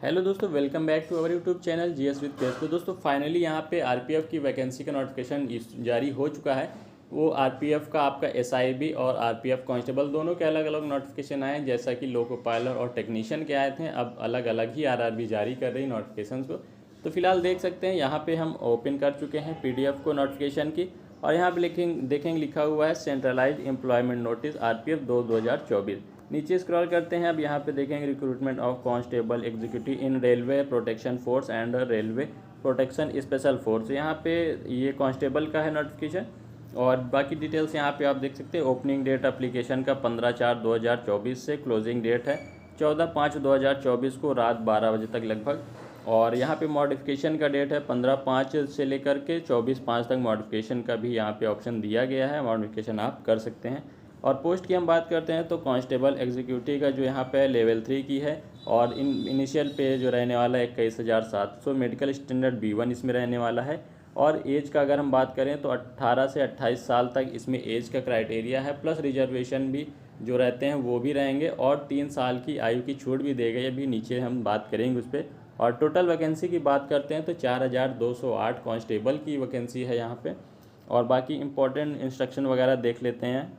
Hello दोस्तों, welcome back to our YouTube channel GS with case. तो दोस्तों finally यहाँ पे आरपीएफ की वैकेंसी का नोटिफिकेशन जारी हो चुका है। वो आरपीएफ का आपका एसआईबी और आरपीएफ कांस्टेबल दोनों के अलग अलग नोटिफिकेशन आए हैं। जैसा कि लोको पायलट और टेक्नीशियन के आए थे, अब अलग अलग ही आरआरबी जारी कर रही नोटिफिकेशन को। तो फिलहाल देख सकते हैं यहाँ पे हम ओपन कर चुके हैं पीडीएफ को नोटिफिकेशन की, और यहाँ पे देखेंगे लिखा हुआ है सेंट्रलाइज एम्प्लॉयमेंट नोटिस आरपीएफ 2024। नीचे स्क्रॉल करते हैं, अब यहाँ पे देखेंगे recruitment of constable executive in railway protection force and railway protection special force. यहाँ पे ये कांस्टेबल का है नोटिफिकेशन, और बाकी डिटेल्स यहाँ पे आप देख सकते हैं। ओपनिंग डेट एप्लीकेशन का 15/4/2024 से, क्लोजिंग डेट है 14/5/2024 को रात 12 बजे तक लगभग। और यहाँ पे मॉडिफिकेशन का डेट है 15/5 से लेकर के 24/5 तक मॉडिफिकेशन का भी यहाँ पे ऑप्शन दिया गया है, मॉडिफिकेशन आप कर सकते हैं। और पोस्ट की हम बात करते हैं तो कांस्टेबल एग्जीक्यूटिव का जो यहाँ पे लेवल 3 की है, और इनिशियल पे जो रहने वाला है 21,700, मेडिकल स्टैंडर्ड B1 इसमें रहने वाला है। और एज का अगर हम बात करें तो 18 से 28 साल तक इसमें एज का क्राइटेरिया है, प्लस रिजर्वेशन भी जो रहते हैं वो भी रहेंगे, और 3 साल की आयु की छूट भी दी गई, अभी नीचे हम बात करेंगे उस पर। और टोटल वैकेंसी की बात करते हैं तो 4,208 कांस्टेबल की वैकेंसी है यहाँ पे। और बाकी इंपॉर्टेंट इंस्ट्रक्शन वगैरह देख लेते हैं।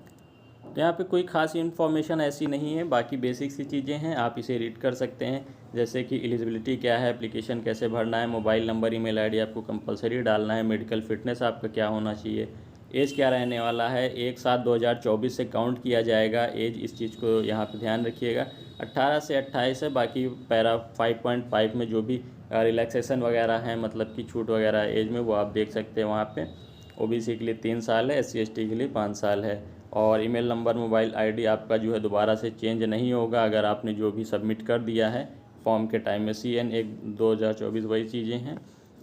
यहाँ पे कोई खास इन्फॉर्मेशन ऐसी नहीं है, बाकी बेसिक सी चीज़ें हैं, आप इसे रीड कर सकते हैं। जैसे कि एलिजिबिलिटी क्या है, एप्लीकेशन कैसे भरना है, मोबाइल नंबर ईमेल आईडी आपको कंपलसरी डालना है, मेडिकल फिटनेस आपका क्या होना चाहिए, एज क्या रहने वाला है, 1/7/2024 से काउंट किया जाएगा एज, इस चीज़ को यहाँ पे ध्यान रखिएगा। 18 से 28 है। बाकी पैरा 5.5 में जो भी रिलैक्सेशन वगैरह है, मतलब कि छूट वगैरह एज में, वो आप देख सकते हैं वहाँ पे। ओबीसी के लिए 3 साल है, SC/ST के लिए 5 साल है। और ईमेल नंबर मोबाइल आईडी आपका जो है दोबारा से चेंज नहीं होगा अगर आपने जो भी सबमिट कर दिया है फॉर्म के टाइम में। CN1/2024 वही चीज़ें हैं।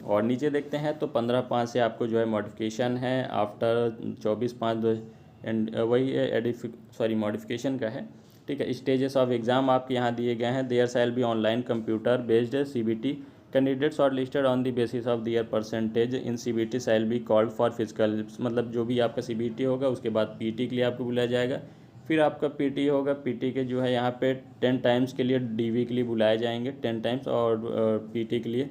और नीचे देखते हैं तो 15/5 से आपको जो है मॉडिफिकेशन है, आफ्टर 24/5 एंड वही मॉडिफिकेशन का है, ठीक है। स्टेजेस ऑफ एग्ज़ाम आपके यहाँ दिए गए हैं। There shall be online computer based CBT candidates और listed on the basis of their percentage in CBT shall be called for physical. मतलब जो भी आपका CBT होगा उसके बाद PT के लिए आपको बुलाया जाएगा। फिर आपका PT होगा, PT के जो है यहाँ पे 10 टाइम्स के लिए DV के लिए बुलाए जाएंगे 10 टाइम्स, और PT के लिए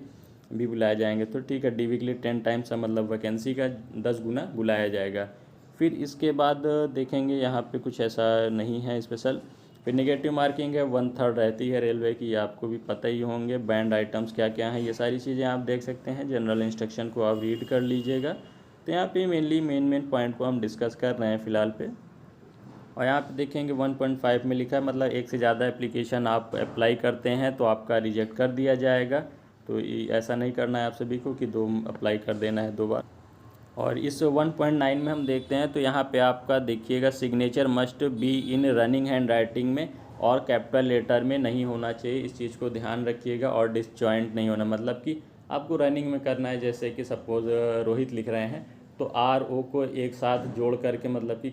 भी बुलाए जाएंगे। तो ठीक है, DV के लिए 10 टाइम्स मतलब वैकेंसी का 10 गुना बुलाया जाएगा। फिर इसके बाद देखेंगे यहाँ पे कुछ ऐसा नहीं है स्पेशल। फिर नेगेटिव मार्किंग है 1/3 रहती है रेलवे की, आपको भी पता ही होंगे। बैंड आइटम्स क्या क्या हैं, ये सारी चीज़ें आप देख सकते हैं। जनरल इंस्ट्रक्शन को आप रीड कर लीजिएगा। तो यहाँ पे मेनली मेन पॉइंट को हम डिस्कस कर रहे हैं फ़िलहाल पे। और यहाँ पे देखेंगे 1.5 में लिखा है, मतलब एक से ज़्यादा एप्लीकेशन आप अप्लाई करते हैं तो आपका रिजेक्ट कर दिया जाएगा। तो ऐसा नहीं करना है आप सभी को कि 2 अप्लाई कर देना है 2 बार। और इस 1.9 में हम देखते हैं तो यहाँ पे आपका देखिएगा signature must be in running hand writing में, और कैपिटल लेटर में नहीं होना चाहिए, इस चीज़ को ध्यान रखिएगा। और डिसजॉइंट नहीं होना, मतलब कि आपको रनिंग में करना है। जैसे कि सपोज़ रोहित लिख रहे हैं तो RO को एक साथ जोड़ करके, मतलब कि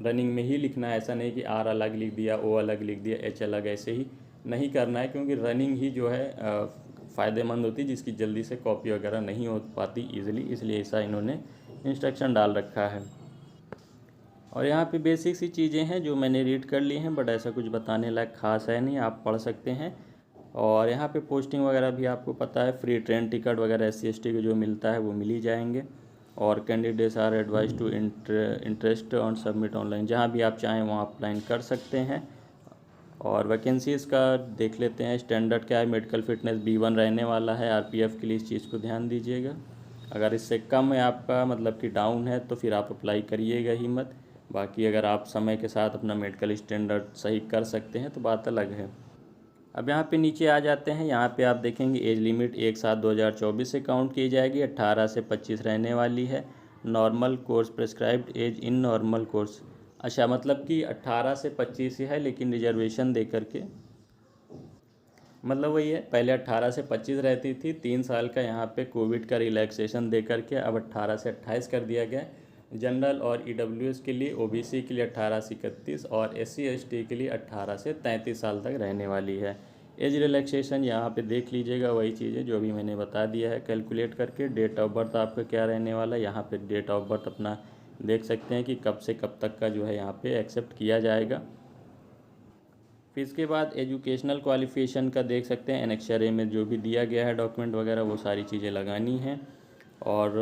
रनिंग में ही लिखना है। ऐसा नहीं कि R अलग लिख दिया, O अलग लिख दिया, H अलग, ऐसे ही नहीं करना है। क्योंकि रनिंग ही जो है फ़ायदेमंद होती है, जिसकी जल्दी से कॉपी वगैरह नहीं हो पाती ईजिली, इसलिए ऐसा इन्होंने इंस्ट्रक्शन डाल रखा है। और यहाँ पे बेसिक सी चीज़ें हैं जो मैंने रीड कर ली हैं, बट ऐसा कुछ बताने लायक खास है नहीं, आप पढ़ सकते हैं। और यहाँ पे पोस्टिंग वगैरह भी आपको पता है, फ्री ट्रेन टिकट वगैरह SC/ST को जो मिलता है वो मिल ही जाएंगे। और candidates are advise to interest on submit online, जहाँ भी आप चाहें वहाँ अप्लाई कर सकते हैं। और वैकेंसीज़ का देख लेते हैं। स्टैंडर्ड क्या है, मेडिकल फिटनेस B1 रहने वाला है आरपीएफ के लिए, इस चीज़ को ध्यान दीजिएगा। अगर इससे कम है आपका, मतलब कि डाउन है, तो फिर आप अप्लाई करिएगा ही मत। बाकी अगर आप समय के साथ अपना मेडिकल स्टैंडर्ड सही कर सकते हैं तो बात अलग है। अब यहाँ पे नीचे आ जाते हैं, यहाँ पे आप देखेंगे एज लिमिट 1/7/2024 से काउंट की जाएगी, 18 से 25 रहने वाली है। Normal course prescribed as in normal course, अच्छा मतलब कि 18 से 25 ही है, लेकिन रिजर्वेशन दे करके, मतलब वही है, पहले 18 से 25 रहती थी, 3 साल का यहाँ पे कोविड का रिलैक्सेशन दे करके अब 18 से 28 कर दिया गया। जनरल और EWS के लिए, OBC के लिए 18 से 31, और SC/ST के लिए 18 से 33 साल तक रहने वाली है। एज रिलैक्सेशन यहाँ पे देख लीजिएगा, वही चीज़ें जो अभी मैंने बता दिया है कैलकुलेट करके। डेट ऑफ बर्थ आपका क्या रहने वाला है, यहाँ पे डेट ऑफ बर्थ अपना देख सकते हैं कि कब से कब तक का जो है यहाँ पे एक्सेप्ट किया जाएगा। फिर इसके बाद एजुकेशनल क्वालिफ़िकेशन का देख सकते हैं, एनेक्सर ए में जो भी दिया गया है डॉक्यूमेंट वगैरह वो सारी चीज़ें लगानी हैं। और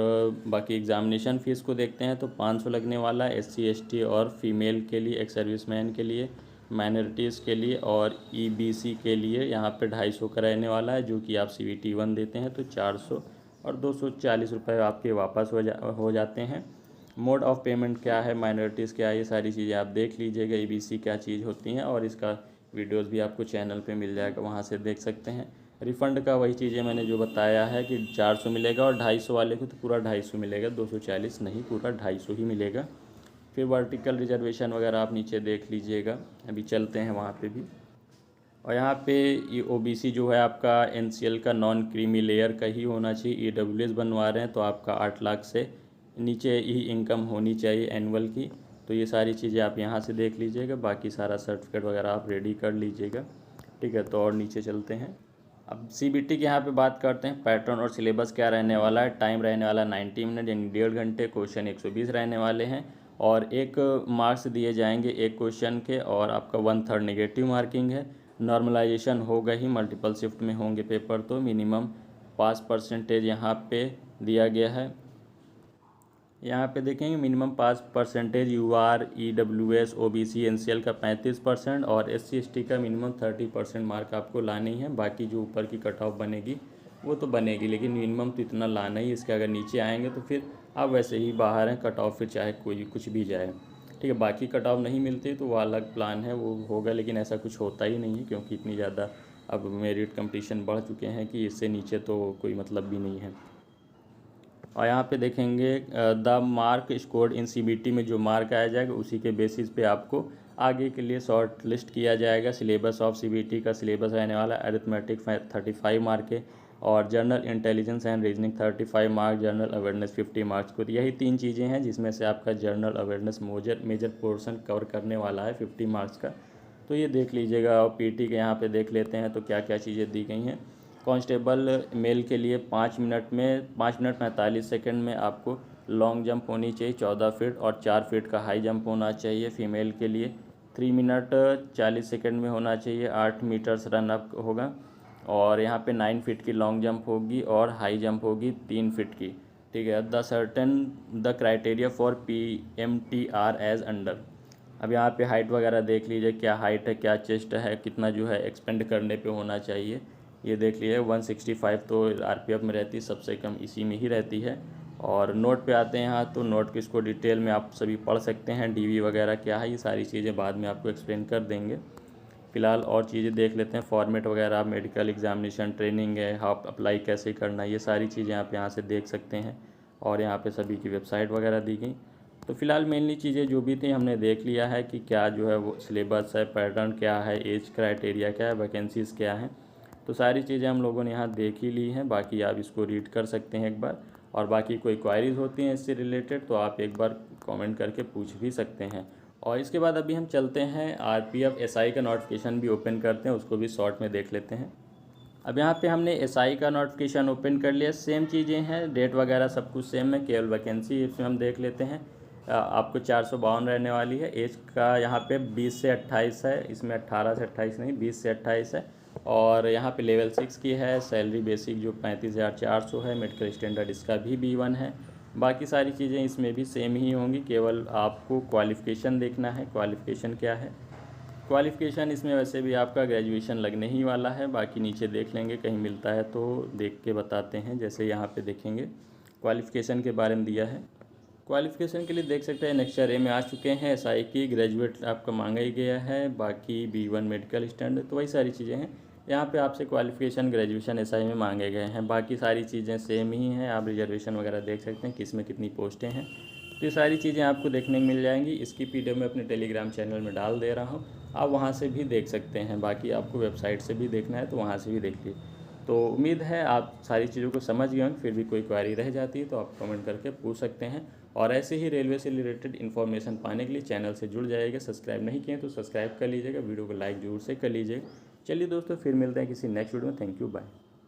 बाकी एग्ज़ामिनेशन फ़ीस को देखते हैं तो 500 लगने वाला है SC ST और फीमेल के लिए, एक सर्विसमैन के लिए, माइनॉरिटीज़ के लिए और EBC के लिए यहाँ पे 250 का रहने वाला है, जो कि आप CVT 1 देते हैं तो 400 और 240 रुपये आपके वापस हो जाते हैं। मोड ऑफ़ पेमेंट क्या है, माइनॉरिटीज़ क्या है, ये सारी चीज़ें आप देख लीजिएगा, EBC क्या चीज़ होती हैं, और इसका वीडियोस भी आपको चैनल पे मिल जाएगा, वहाँ से देख सकते हैं। रिफ़ंड का वही चीज़ें मैंने जो बताया है कि 400 मिलेगा और 250 वाले को तो पूरा 250 मिलेगा, 240 नहीं, पूरा 250 ही मिलेगा। फिर वर्टिकल रिजर्वेशन वगैरह आप नीचे देख लीजिएगा, अभी चलते हैं वहाँ पे भी। और यहाँ पे ये OBC जो है आपका NCL का नॉन क्रीमी लेयर का ही होना चाहिए। EWS बनवा रहे हैं तो आपका 8 लाख से नीचे ही इनकम होनी चाहिए एनुअल की। तो ये सारी चीज़ें आप यहाँ से देख लीजिएगा, बाकी सारा सर्टिफिकेट वगैरह आप रेडी कर लीजिएगा, ठीक है। तो और नीचे चलते हैं, अब CBT की यहाँ पे बात करते हैं। पैटर्न और सिलेबस क्या रहने वाला है। टाइम रहने वाला 90 मिनट यानी 1.5 घंटे। क्वेश्चन 120 रहने वाले हैं और एक मार्क्स दिए जाएंगे एक क्वेश्चन के, और आपका 1/3 नेगेटिव मार्किंग है। नॉर्मलाइजेशन होगा ही, मल्टीपल शिफ्ट में होंगे पेपर, तो मिनिमम पास परसेंटेज यहाँ पे दिया गया है। यहाँ पे देखेंगे मिनिमम पास percentage UR EWS OBC NCL का 35% और SC ST का मिनिमम 30% मार्क आपको लाने ही है। बाकी जो ऊपर की कट ऑफ बनेगी वो तो बनेगी, लेकिन मिनिमम तो इतना लाना ही। इसके अगर नीचे आएंगे तो फिर आप वैसे ही बाहर हैं, कट ऑफ फिर चाहे कोई कुछ भी जाए, ठीक है। बाकी कट ऑफ नहीं मिलती तो वो अलग प्लान है, वो होगा, लेकिन ऐसा कुछ होता ही नहीं है, क्योंकि इतनी ज़्यादा अब मेरिट कंपटीशन बढ़ चुके हैं कि इससे नीचे तो कोई मतलब भी नहीं है। और यहाँ पे देखेंगे the mark scored in CBT में जो मार्क आया जाएगा उसी के बेसिस पे आपको आगे के लिए शॉर्ट लिस्ट किया जाएगा। सिलेबस ऑफ CBT का सिलेबस रहने वाला है। अरिथमेटिक 35 मार्क के और general intelligence and reasoning 35 mark, general awareness 50 marks को। यही 3 चीज़ें हैं जिसमें से आपका general awareness major portion cover करने वाला है 50 मार्क्स का, तो ये देख लीजिएगा। और PT के यहाँ पे देख लेते हैं तो क्या क्या चीज़ें दी गई हैं। कांस्टेबल मेल के लिए 5 मिनट 45 सेकंड में आपको लॉन्ग जंप होनी चाहिए 14 फीट और 4 फीट का हाई जंप होना चाहिए। फीमेल के लिए 3 मिनट 40 सेकंड में होना चाहिए, 8 मीटर्स रन अप होगा। और यहाँ पे 9 फीट की लॉन्ग जंप होगी और हाई जंप होगी 3 फीट की, ठीक है। The criteria for PMTR as under. अब यहाँ पे हाइट वगैरह देख लीजिए, क्या हाइट है, क्या चेस्ट है, कितना जो है एक्सपेंड करने पे होना चाहिए, ये देख लीजिए। 165 तो RPF में रहती है, सबसे कम इसी में ही रहती है। और नोट पे आते हैं यहाँ, तो नोट की इसको डिटेल में आप सभी पढ़ सकते हैं। DV वगैरह क्या है, ये सारी चीज़ें बाद में आपको एक्सप्लेन कर देंगे। फ़िलहाल और चीज़ें देख लेते हैं। फॉर्मेट वगैरह, मेडिकल एग्जामिनेशन ट्रेनिंग है, आप अप्लाई कैसे करना है, ये सारी चीज़ें आप यहाँ से देख सकते हैं। और यहाँ पे सभी की वेबसाइट वगैरह दी गई। तो फ़िलहाल मेनली चीज़ें जो भी थी हमने देख लिया है कि क्या जो है वो सिलेबस है, पैटर्न क्या है, एज क्राइटेरिया क्या है, वैकेंसीज़ क्या हैं। तो सारी चीज़ें हम लोगों ने यहाँ देख ही ली हैं। बाकी आप इसको रीड कर सकते हैं एक बार, और बाकी कोई क्वायरीज़ होती हैं इससे रिलेटेड तो आप एक बार कमेंट करके पूछ भी सकते हैं। और इसके बाद अभी हम चलते हैं RPF SI का नोटिफिकेशन भी ओपन करते हैं, उसको भी शॉर्ट में देख लेते हैं। अब यहाँ पे हमने SI का नोटिफिकेशन ओपन कर लिया। सेम चीज़ें हैं, डेट वगैरह सब कुछ सेम है, केवल वैकेंसी इसमें हम देख लेते हैं। आपको 452 रहने वाली है। एज का यहाँ पे 20 से 28 है, इसमें 18 से 28 नहीं, 20 से 28 है। और यहाँ पे लेवल 6 की है। सैलरी बेसिक जो 35,400 है। मेडिकल स्टैंडर्ड इसका भी B1 है। बाकी सारी चीज़ें इसमें भी सेम ही होंगी, केवल आपको क्वालिफ़िकेशन देखना है। क्वालिफ़िकेशन क्या है, क्वालिफ़िकेशन इसमें वैसे भी आपका ग्रेजुएशन लगने ही वाला है। बाकी नीचे देख लेंगे, कहीं मिलता है तो देख के बताते हैं। जैसे यहाँ पे देखेंगे क्वालिफ़िकेशन के बारे में दिया है। क्वालिफ़िकेशन के लिए देख सकते हैं नेक्स्ट ए में आ चुके हैं। SI की ग्रेजुएट आपका मांगा ही गया है। बाकी B1 मेडिकल स्टैंडर्ड, तो वही सारी चीज़ें हैं। यहाँ पे आपसे क्वालिफ़िकेशन ग्रेजुएशन SI में मांगे गए हैं। बाकी सारी चीज़ें सेम ही हैं। आप रिजर्वेशन वगैरह देख सकते हैं, किस में कितनी पोस्टें हैं, तो ये सारी चीज़ें आपको देखने को मिल जाएंगी। इसकी PDF मैं अपने टेलीग्राम चैनल में डाल दे रहा हूँ, आप वहाँ से भी देख सकते हैं। बाकी आपको वेबसाइट से भी देखना है तो वहाँ से भी देख लीजिए। तो उम्मीद है आप सारी चीज़ों को समझ गए होंगे। फिर भी कोई क्वेरी रह जाती है तो आप कमेंट करके पूछ सकते हैं। और ऐसे ही रेलवे से रिलेटेड इन्फॉर्मेशन पाने के लिए चैनल से जुड़ जाइएगा। सब्सक्राइब नहीं किए तो सब्सक्राइब कर लीजिएगा, वीडियो को लाइक जरूर से कर लीजिएगा। चलिए दोस्तों, फिर मिलते हैं किसी नेक्स्ट वीडियो में। Thank you, bye.